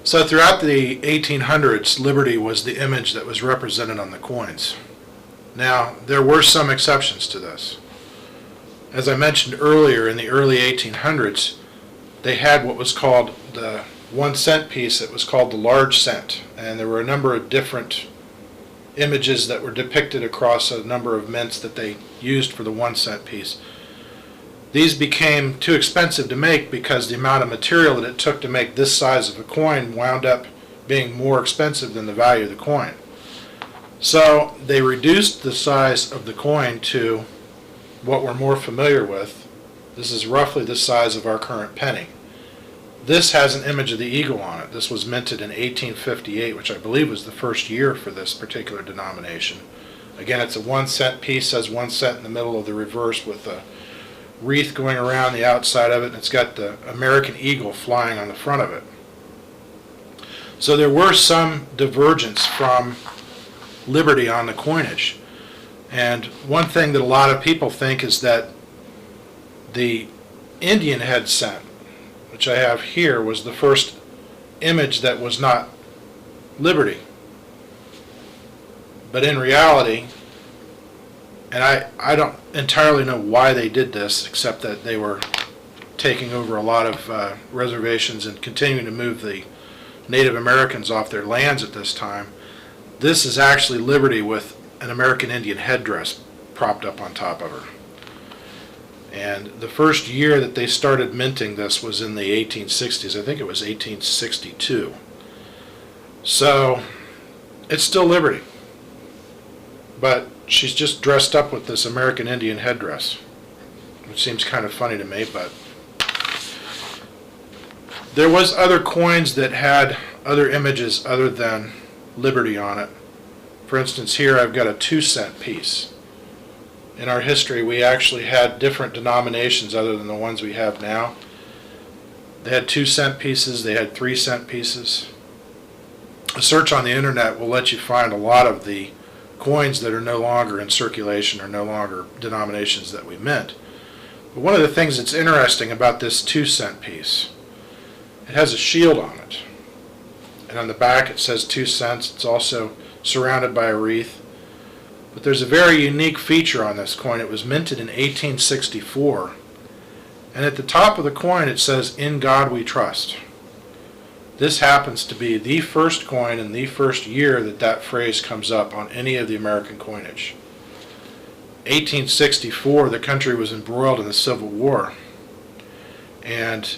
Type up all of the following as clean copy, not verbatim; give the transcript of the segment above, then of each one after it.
So throughout the 1800s, liberty was the image that was represented on the coins. Now, there were some exceptions to this. As I mentioned earlier, in the early 1800s, they had what was called the 1 cent piece. It was called the large cent, and there were a number of different images that were depicted across a number of mints that they used for the 1 cent piece. These became too expensive to make because the amount of material that it took to make this size of a coin wound up being more expensive than the value of the coin. So they reduced the size of the coin to what we're more familiar with. This is roughly the size of our current penny. This has an image of the eagle on it. This was minted in 1858, which I believe was the first year for this particular denomination. Again, it's a 1 cent piece, says 1 cent in the middle of the reverse with a wreath going around the outside of it, and it's got the American eagle flying on the front of it. So there were some divergence from liberty on the coinage. And one thing that a lot of people think is that the Indian head cent, which I have here, was the first image that was not liberty. But in reality, and I don't entirely know why they did this, except that they were taking over a lot of reservations and continuing to move the Native Americans off their lands at this time. This is actually liberty with an American Indian headdress propped up on top of her. And the first year that they started minting this was in the 1860s. I think it was 1862. So it's still liberty. But she's just dressed up with this American Indian headdress, which seems kind of funny to me, but there was other coins that had other images other than liberty on it. For instance, here I've got a 2 cent piece. In our history, we actually had different denominations other than the ones we have now. They had 2 cent pieces, they had 3 cent pieces. A search on the internet will let you find a lot of the coins that are no longer in circulation or no longer denominations that we mint. But one of the things that's interesting about this 2 cent piece, it has a shield on it. And on the back it says 2 cents. It's also surrounded by a wreath. But there's a very unique feature on this coin. It was minted in 1864. And at the top of the coin it says, "In God We Trust." This happens to be the first coin in the first year that that phrase comes up on any of the American coinage. 1864, the country was embroiled in the Civil War. And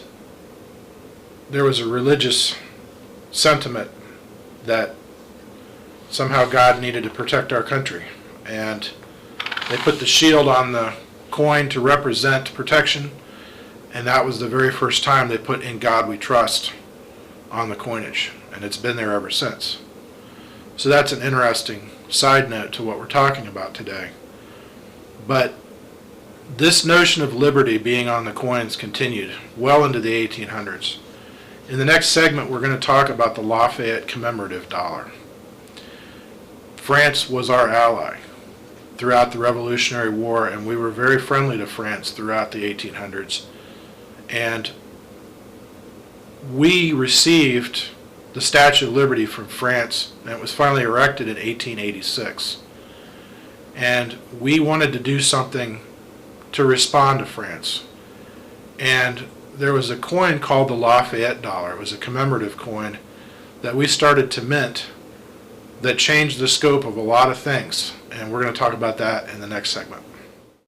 there was a religious sentiment that somehow God needed to protect our country. And they put the shield on the coin to represent protection. And that was the very first time they put "In God We Trust" on the coinage, and it's been there ever since. So that's an interesting side note to what we're talking about today. But this notion of liberty being on the coins continued well into the 1800s. In the next segment, we're going to talk about the Lafayette commemorative dollar. France was our ally throughout the Revolutionary War, and we were very friendly to France throughout the 1800s. And we received the Statue of Liberty from France, and it was finally erected in 1886. And we wanted to do something to respond to France. And there was a coin called the Lafayette dollar. It was a commemorative coin that we started to mint that changed the scope of a lot of things. And we're going to talk about that in the next segment.